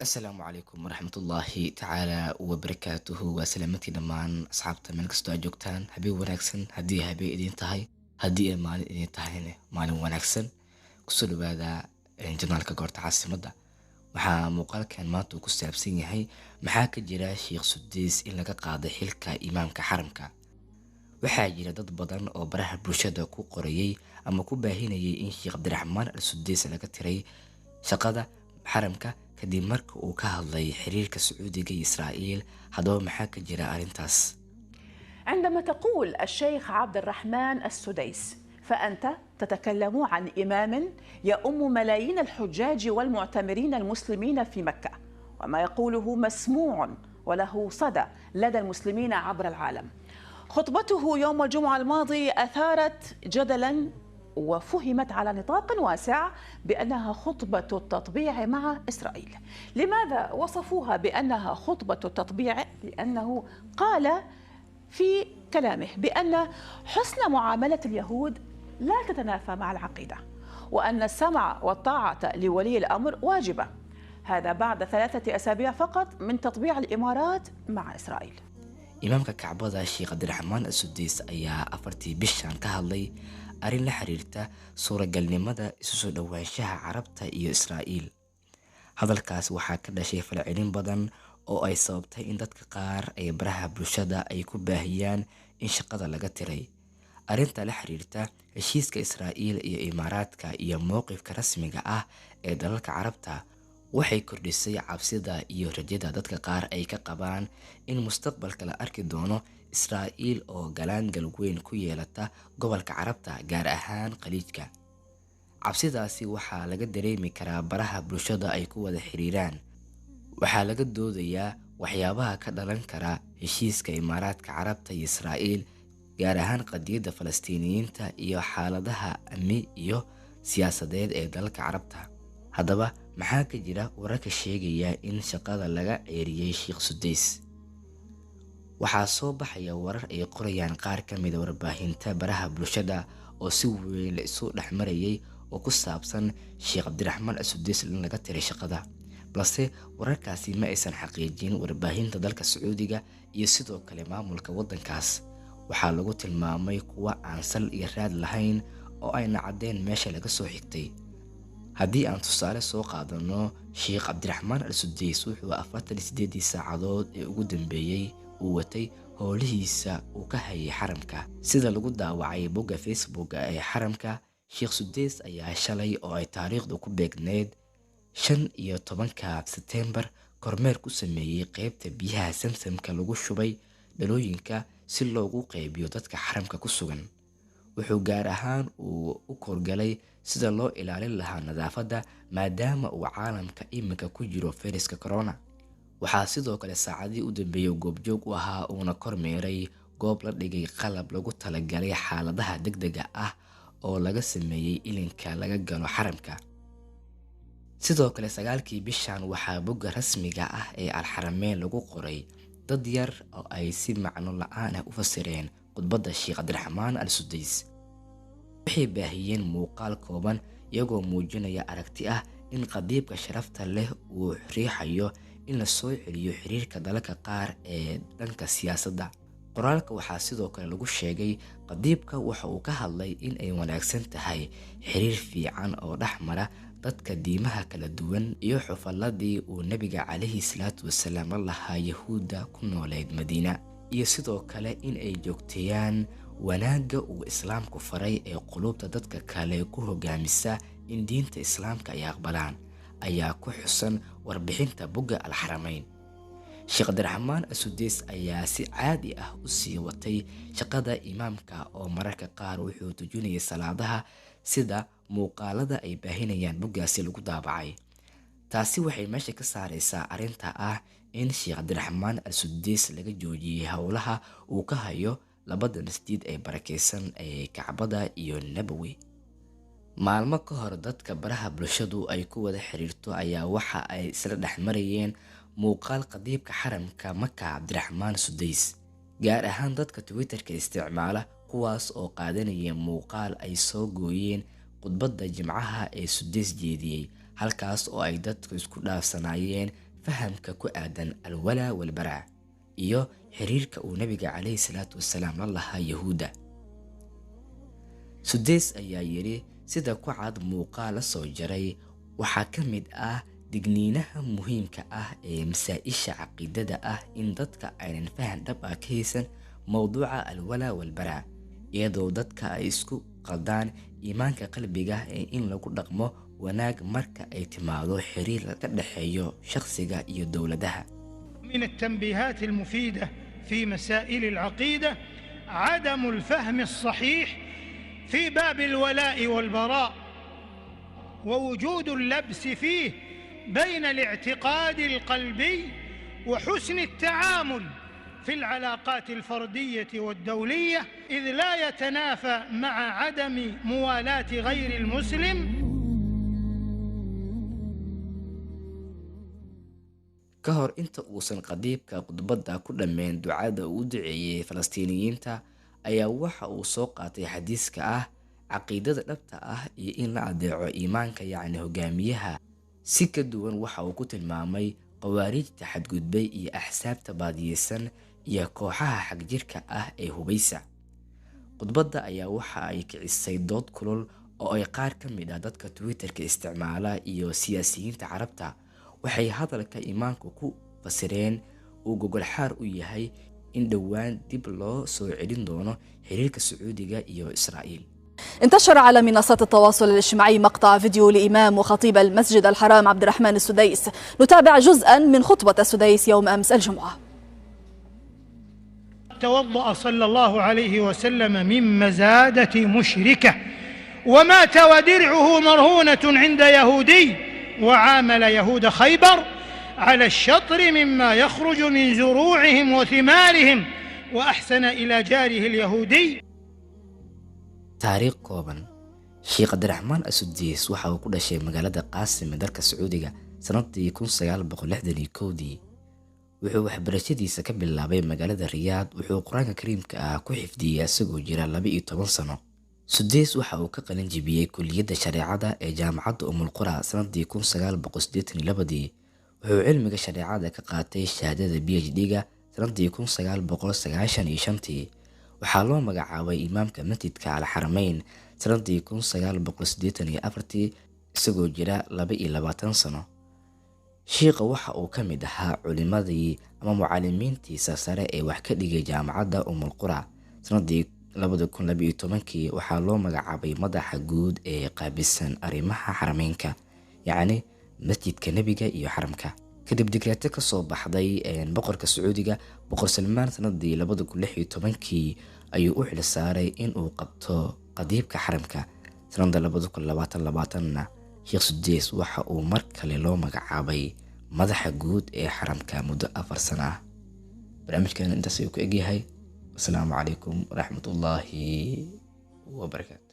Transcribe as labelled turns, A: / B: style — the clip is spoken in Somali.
A: السلام عليكم ورحمة الله تعالى وبركاته وسلامتي دمان أصحابتا من كستو أجوكتان هبي وناكسن هدي هبي إدين تهي هدي مالin إدين تهيني maalin wanaagsan kusoo dhawaada janaalka goorta caasimadda waxaa muuqaalkan maanta uu ku saabsan yahay maxaa ka jira Sheikh Sudeys in laga qaaday xilka imaamka xaramka waxaa jira dad badan oo baraha bulshada ku qorayay ama ku baahinayay in Sheikh Cabdiraxmaan Al-Sudeys laga tiray shaqada xaramka kadib markii uu ka hadlay xiriirka Sacuudiga iyo Israa'iil hadaba maxaa ka jira arintaas.
B: عندما تقول الشيخ عبد الرحمن السديس فأنت تتكلم عن إمام يؤم ملايين الحجاج والمعتمرين المسلمين في مكة، وما يقوله مسموع وله صدى لدى المسلمين عبر العالم. خطبته يوم الجمعة الماضي أثارت جدلا وفهمت على نطاق واسع بأنها خطبة التطبيع مع إسرائيل. لماذا وصفوها بأنها خطبة التطبيع؟ لأنه قال في كلامه بأن حسن معاملة اليهود لا تتنافى مع العقيدة، وأن السمع والطاعة لولي الأمر واجبة. هذا بعد 3 أسابيع فقط من تطبيع الإمارات مع إسرائيل.
A: إمامك كعبادة الشيخ عبد الرحمن السديس ayaa afartii bishan ka hadlay arrin la xiriirta suuragalnimada isu soo dhawaanshaha Carabta iyo Israa'iil. Hadalkaas waxaa ka dhashay falcelin badan oo ay sababtay in dadka qaar ay baraha bulshada ay ku baahiyaan in shaqada laga tiray. Arrinta la xiriirta heshiiska Israa'iil iyo Imaaraadka iyo mowqifka rasmiga ah ee dalalka Carabta waxay kordhisay cabsida iyo rajada dadka qaar ay ka qabaan in mustaqbalka la arki doono Israa'iil oo galaangal weyn ku yeelata gobolka Carabta gaar ahaan Khaliijka. Cabsidaasi waxaa laga dareemi karaa baraha bulshada ay ku wada xiriiraan. Waxaa laga doodayaa waxyaabaha ka dhalan kara heshiiska Imaaraadka Carabta iyo Israa'iil gaar ahaan qadiyadda Falastiiniyiinta iyo xaaladaha amni iyo siyaasadeed ee dalalka Carabta. Haddaba maxaa ka jira wararka sheegaya in shaqada laga ceeriyay Sheikh Sudeys? Waxaa soo baxaya warar ay qorayaan qaar ka mid ah warbaahinta baraha bulshada oo si weyn la isu dhexmarayay oo ku saabsan Sheikh Cabdiraxmaan Al-Sudeys in laga tiray shaqada. balse wararkaasi ma aysan xaqiijin warbaahinta dalka Sacuudiga iyo sidoo kale maamulka wadankaas. Waxaa lagu tilmaamay kuwa aan sal iyo raad lahayn oo ayna cadeen meesha laga soo xigtay. haddii aan tusaale soo qaadano Sheikh Cabdiraxmaan Al-Sudeys wuxuu 48 saacadood ee ugu dambeeyay uu watay howlihiisa uu ka hayay xaramka sida lagu daawacay bogga Facebook ee xaramka. Sheikh Sudeys ayaa shalay oo ay taariikhdu ku beegneed 15 September kormeer ku sameeyay qaybta biyaha Samsamka lagu shubay dhalooyinka si loogu qaybiyo dadka xaramka ku sugan. wuxuu gaar ahaan u korgalay sida loo ilaalin lahaa nadaafadda maadaama uu caalamka iminka ku jiro fayraska corona. waxaa sidoo kale saacadii u dambeeyay goobjoog u ahaa uuna kormeeray goob la dhigay qalab lagu talagalay xaaladaha degdega ah oo laga sameeyay ilinka laga galo xaramka. sidoo kale 9kii bishan waxaa bogga rasmiga ah ee Al-Xarameyn lagu qoray dad yar oo ay si macno la'aan ah u fasireen khudbadda Sheikh Cabdiraxmaan Al-Sudeys. waxay baahiyeen muuqaal kooban iyagoo muujinaya aragti ah in qadiibka sharafta leh uu riixayo in la soo celiyo xiriirka dalalka qaar ee dhanka siyaasadda. qoraalka waxaa sidoo kale lagu sheegay qadiibka waxa uu ka hadlay in ay wanaagsan tahay xiriir fiican oo dhexmara dadka diimaha kala duwan iyo xufaladii uu nabiga calayhi salaatu wasalaam la lahaa yahuudda ku nooleed Madiina, iyo sidoo kale in ay joogteeyaan wanaagga uu islaamku faray ee qulubta dadka kale ku hogaamisa in diinta islaamka ay aqbalaan ayaa ku xusan warbixinta bogga Al-Xarameyn. Sheikh Cabdiraxmaan Al-Sudeys ayaa si caadi ah u sii watay shaqada imaamka oo mararka qaar wuxuu tujinayay salaadaha sida muuqaalada ay baahinayaan boggaasi lagu daabacay. taasi waxay meesha ka saaraysaa arrinta ah in Sheikh Cabdiraxmaan Al-Sudeys laga joojiyay howlaha uu ka hayo labada masjid ee barakeysan ee Kacbada iyo Nabawi. maalmo ka hor dadka baraha bulshadu ay ku wada xiriirto ayaa waxa ay isla dhexmarayeen muuqaal qadiibka xaramka Maka Cabdiraxmaan Sudeys, gaar ahaan dadka Twitterka isticmaala kuwaas oo qaadanaya muuqaal ay soo gooyeen khudbadda Jimcaha ee Sudeys jeediyay, halkaas oo ay dadku isku dhaafsanayeen fahamka ku aadan alwalaa walbaraa iyo xiriirka uu nabiga calayhi salaatu wasalaam la lahaa yahuudda. Sudays ayaa yidhi sida ku cad muuqaal la soo jaray waxaa ka mid ah digniinaha muhiimka ah ee masaa-isha caqiidada ah in dadka aynan faham dhab ah ka haysan mowduuca alwalaa walbaraa, iyadoo dadka ay isku qaldaan iimaanka qalbiga ee in lagu dhaqmo wanaag marka ay timaado xiriir ka dhexeeyo shakhsiga iyo dowladaha.
C: من التنبيهات المفيدة في مسائل العقيدة عدم الفهم الصحيح في باب الولاء والبراء، ووجود اللبس فيه بين الاعتقاد القلبي وحسن التعامل في العلاقات الفردية والدولية، إذ لا يتنافى مع عدم موالاة غير المسلم.
A: ka hor inta uusan qadiibka khudbadda ku dhammayn ducada uu u duceeyey falastiiniyiinta ayaa waxa uu soo qaatay xadiiska ah caqiidada dhabta ah iyo in la adeeco iimaanka yacni hogaamiyaha. Si ka duwan waxa uu ku tilmaamay qawaariijta xadgudbay iyo axsaabta baadiyeysan iyo kooxaha xagjirka ah ee hubaysa. khudbadda ayaa waxa ay kicisay dood kulul oo ay qaar ka mid ah dadka Twitterka isticmaala iyo siyaasiyiinta carabta waxay hadalka iimaanku ku fasireen uu gogol xaar u yahay in dhowaan dib loo soo celin doono xiriirka Sacuudiga iyo Israa'iil.
D: انتشر على منصات التواصل الاجتماعي مقطع فيديو لإمام وخطيب المسجد الحرام عبد الرحمن السديس. نتابع جزءا من خطبة السديس يوم أمس الجمعة.
C: توضأ صلى الله عليه وسلم من مزادة مشركة ومات ودرعه مرهونة عند يهودي، وعامل يهود خيبر على الشطر مما يخرج من زروعهم وثمارهم، وأحسن إلى جاره اليهودي.
A: taariikh kooban. Sheekh Cabdiraxmaan As-Sudays waxa uu ku dhashay magaalada Qaasim ee dalka Sacuudiga sanadii 1961. wuxuu waxbarashadiisa ka bilaabay magaalada Riyaad. wuxuu Quraanka Kariimka ah ku xifdiyay isagoo jira 12 sano. Sudays waxa uu ka qalin jebiyay kulliyadda shareecada ee jaamacadda Qura sanadii 1982. wuxuu cilmiga shareecada ka qaatay shahaadada PhD-ga sanadii 1995. waxaa loo magacaabay imaamka masjidka Al-Xaramayn sanadii 1984 isagoo jira 22 sano. Sheekha waxa uu ka mid ahaa culimadii ama mucallimiintiisa sare ee wax ka dhigay jaamacadda Qura. sanadii 2012 waxaa loo magacaabay madaxa guud ee qaabilsan arrimaha xarameynka, yacni masjidka nebiga iyo xaramka. kadib digreeto ka soo baxday boqorka Sacuudiga boqor Salmaan sanadii 2016 ayuu u xil saaray in uu qabto qadiibka xaramka. sanadda 2022 Sheekh Sudays waxa uu mar kale loo magacaabay madaxa guud ee xaramka muddo 4 sano ah. barnaamijkan intaas ayuu ku egyahay. Assalaamu calaykum waraxmatullaahi wabarakaatu.